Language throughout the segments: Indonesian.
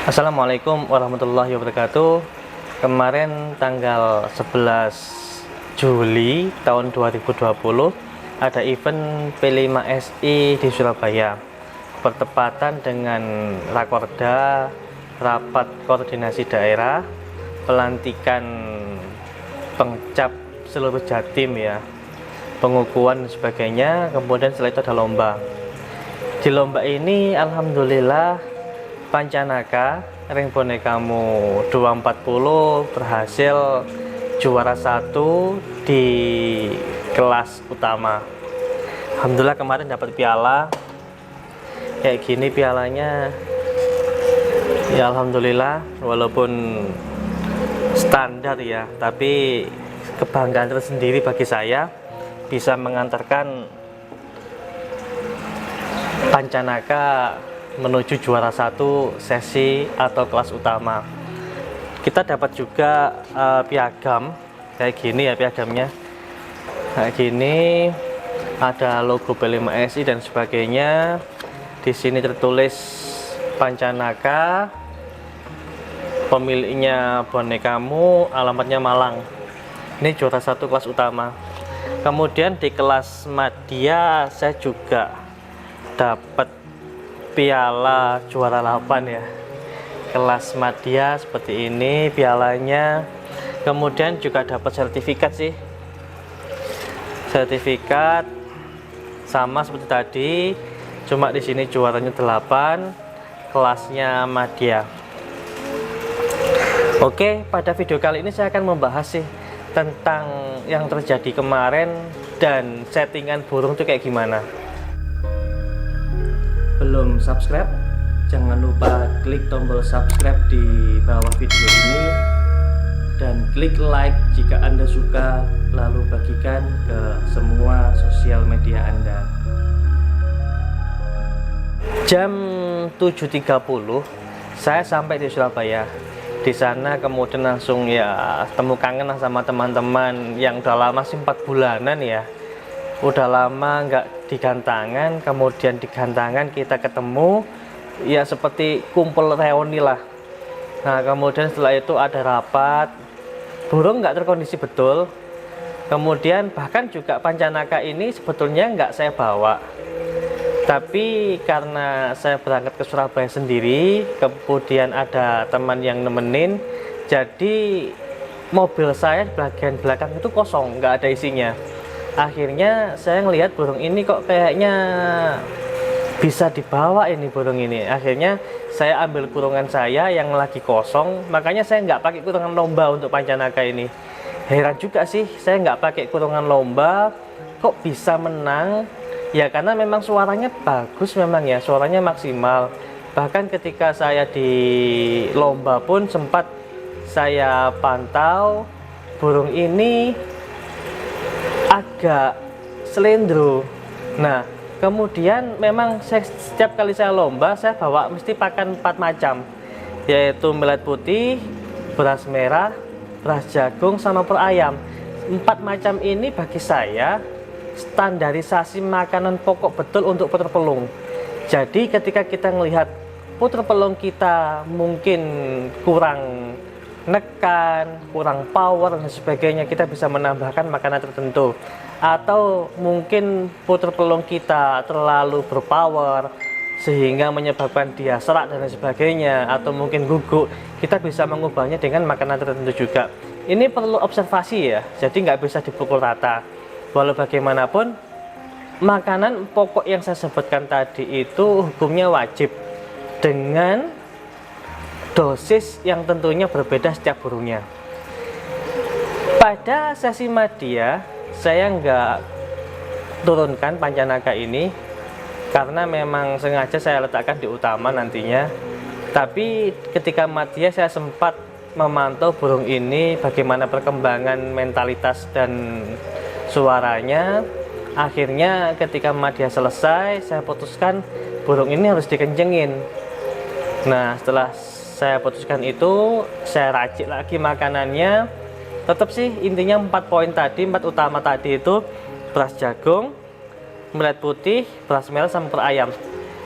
Assalamualaikum warahmatullahi wabarakatuh. Kemarin tanggal 11 Juli tahun 2020 ada event P5SI di Surabaya, bertepatan dengan Rakorda, rapat koordinasi daerah, pelantikan pengcap seluruh Jatim ya, pengukuhan dan sebagainya. Kemudian setelah itu ada lomba. Di lomba ini alhamdulillah Pancanaka ring bonekamu 240 berhasil juara 1 di kelas utama. Alhamdulillah kemarin dapat piala kayak gini, pialanya ya alhamdulillah, walaupun standar ya, tapi kebanggaan tersendiri bagi saya bisa mengantarkan Pancanaka menuju juara 1 sesi atau kelas utama. Kita dapat juga piagam kayak gini ya, piagamnya kayak gini, ada logo P5SI dan sebagainya. Di sini tertulis Pancanaka, pemiliknya bonekamu, alamatnya Malang. Ini juara 1 kelas utama. Kemudian di kelas Madya saya juga dapat piala juara 8 ya, kelas Madya seperti ini pialanya. Kemudian juga dapat sertifikat sih, sertifikat sama seperti tadi, cuma di sini juaranya 8, kelasnya Madya. Oke, pada video kali ini saya akan membahas sih tentang yang terjadi kemarin dan settingan burung itu kayak gimana. Belum subscribe, jangan lupa klik tombol subscribe di bawah video ini dan klik like jika Anda suka, lalu bagikan ke semua sosial media Anda. Jam 7.30 saya sampai di Surabaya. Di sana kemudian langsung ya temu kangen sama teman-teman yang udah lama sih, 4 bulanan ya, udah lama nggak digantangan. Kemudian digantangan kita ketemu ya, seperti kumpul reuni lah. Nah kemudian setelah itu ada rapat, burung nggak terkondisi betul. Kemudian bahkan juga Pancanaka ini sebetulnya nggak saya bawa, tapi karena saya berangkat ke Surabaya sendiri, kemudian ada teman yang nemenin, jadi mobil saya bagian belakang itu kosong, nggak ada isinya. Akhirnya saya ngelihat burung ini kok kayaknya bisa dibawa ini burung ini. Akhirnya saya ambil kurungan saya yang lagi kosong, makanya saya nggak pakai kurungan lomba untuk Pancanaka ini. Heran juga sih, saya nggak pakai kurungan lomba kok bisa menang ya, karena memang suaranya bagus, memang ya suaranya maksimal. Bahkan ketika saya di lomba pun sempat saya pantau, burung ini agak selendro. Nah kemudian memang setiap kali saya lomba saya bawa mesti pakan 4 macam, yaitu millet putih, beras merah, beras jagung, sama per ayam. 4 macam ini bagi saya standarisasi makanan pokok betul untuk puter pelung. Jadi ketika kita melihat puter pelung kita mungkin kurang nekan, kurang power dan sebagainya, kita bisa menambahkan makanan tertentu. Atau mungkin puter pelung kita terlalu berpower sehingga menyebabkan dia serak dan sebagainya, atau mungkin guguk, kita bisa mengubahnya dengan makanan tertentu juga. Ini perlu observasi ya, jadi nggak bisa dipukul rata. Walau bagaimanapun, makanan pokok yang saya sebutkan tadi itu hukumnya wajib, dengan dosis yang tentunya berbeda setiap burungnya. Pada sesi Madya saya nggak turunkan Pancanaka ini karena memang sengaja saya letakkan di utama nantinya. Tapi ketika Madya saya sempat memantau burung ini, bagaimana perkembangan mentalitas dan suaranya. Akhirnya ketika Madya selesai, saya putuskan burung ini harus dikencengin. Nah setelah saya putuskan itu, saya racik lagi makanannya. Tetap sih intinya 4 poin tadi, 4 utama tadi itu beras jagung, millet putih, beras merah, sama per ayam.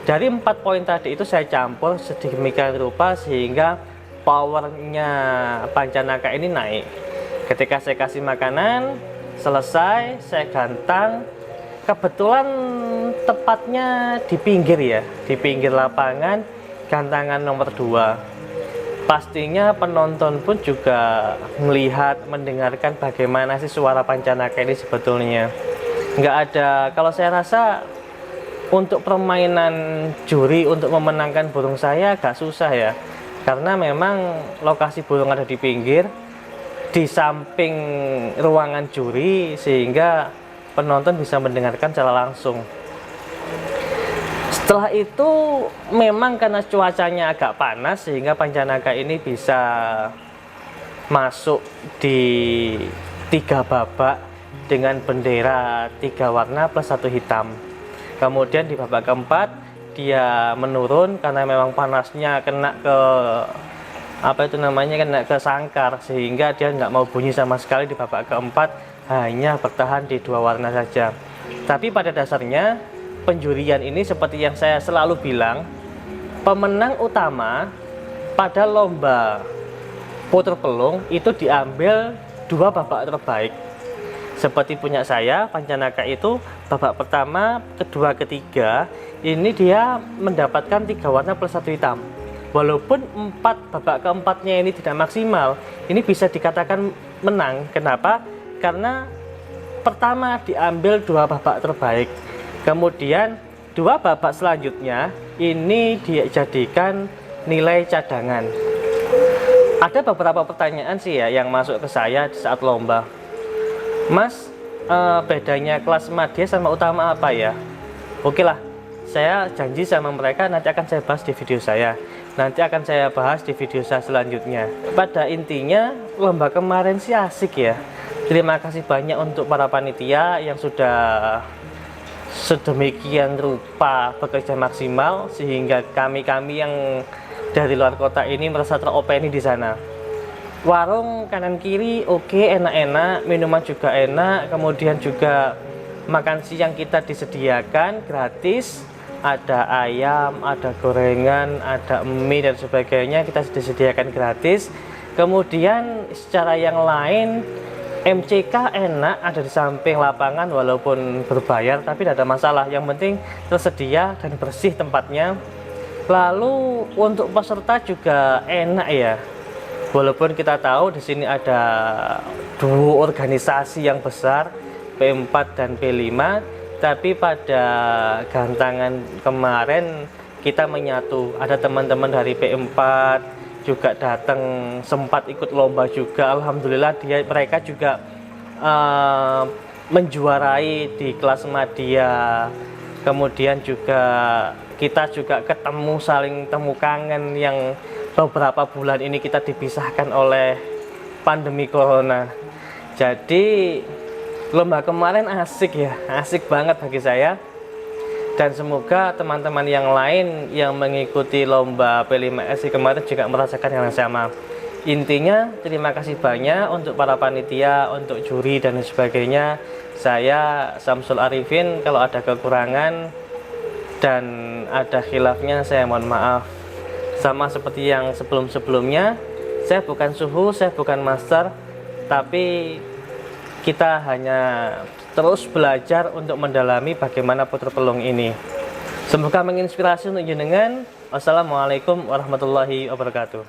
Dari 4 poin tadi itu saya campur sedemikian rupa sehingga powernya Pancanaka ini naik. Ketika saya kasih makanan, selesai, saya gantang. Kebetulan tepatnya di pinggir ya, di pinggir lapangan, gantangan nomor 2. Pastinya penonton pun juga melihat, mendengarkan bagaimana sih suara Pancanaka ini sebetulnya. Nggak ada, kalau saya rasa untuk permainan juri untuk memenangkan burung saya agak susah ya, karena memang lokasi burung ada di pinggir, di samping ruangan juri, sehingga penonton bisa mendengarkan secara langsung. Setelah itu memang karena cuacanya agak panas sehingga Pancanaka ini bisa masuk di 3 babak dengan bendera 3 warna plus 1 hitam. Kemudian di babak keempat dia menurun karena memang panasnya kena ke kena ke sangkar, sehingga dia nggak mau bunyi sama sekali. Di babak keempat hanya bertahan di 2 warna saja. Tapi pada dasarnya penjurian ini seperti yang saya selalu bilang, pemenang utama pada lomba puter pelung itu diambil 2 babak terbaik. Seperti punya saya, Pancanaka itu babak pertama, kedua, ketiga ini dia mendapatkan 3 warna plus 1 hitam. Walaupun babak keempatnya ini tidak maksimal, ini bisa dikatakan menang. Kenapa? Karena pertama diambil 2 babak terbaik, kemudian 2 babak selanjutnya ini dijadikan nilai cadangan. Ada beberapa pertanyaan sih ya yang masuk ke saya di saat lomba. Mas, bedanya kelas madya sama utama apa ya? Oke lah, saya janji sama mereka nanti akan saya bahas di video saya. Nanti akan saya bahas di video saya selanjutnya. Pada intinya, lomba kemarin sih asik ya. Terima kasih banyak untuk para panitia yang sudah sedemikian rupa bekerja maksimal sehingga kami-kami yang dari luar kota ini merasa teropeni di sana. Warung kanan kiri oke, enak-enak, minuman juga enak, kemudian juga makan siang kita disediakan gratis, ada ayam, ada gorengan, ada mie dan sebagainya kita disediakan gratis. Kemudian secara yang lain MCK enak, ada di samping lapangan walaupun berbayar tapi tidak ada masalah, yang penting tersedia dan bersih tempatnya. Lalu untuk peserta juga enak ya. Walaupun kita tahu di sini ada 2 organisasi yang besar, P4 dan P5, tapi pada gantangan kemarin kita menyatu. Ada teman-teman dari P4 juga datang, sempat ikut lomba juga. Alhamdulillah mereka juga menjuarai di kelas madya. Kemudian juga kita juga ketemu, saling temu kangen yang beberapa bulan ini kita dipisahkan oleh pandemi corona. Jadi lomba kemarin asik ya, asik banget bagi saya. Dan semoga teman-teman yang lain yang mengikuti lomba P5SI kemarin juga merasakan yang sama. Intinya terima kasih banyak untuk para panitia, untuk juri dan sebagainya. Saya Samsul Arifin, kalau ada kekurangan dan ada khilafnya saya mohon maaf. Sama seperti yang sebelum-sebelumnya, saya bukan suhu, saya bukan master, tapi kita hanya terus belajar untuk mendalami bagaimana puter pelung ini. Semoga menginspirasi untuk jenengan. Wassalamualaikum warahmatullahi wabarakatuh.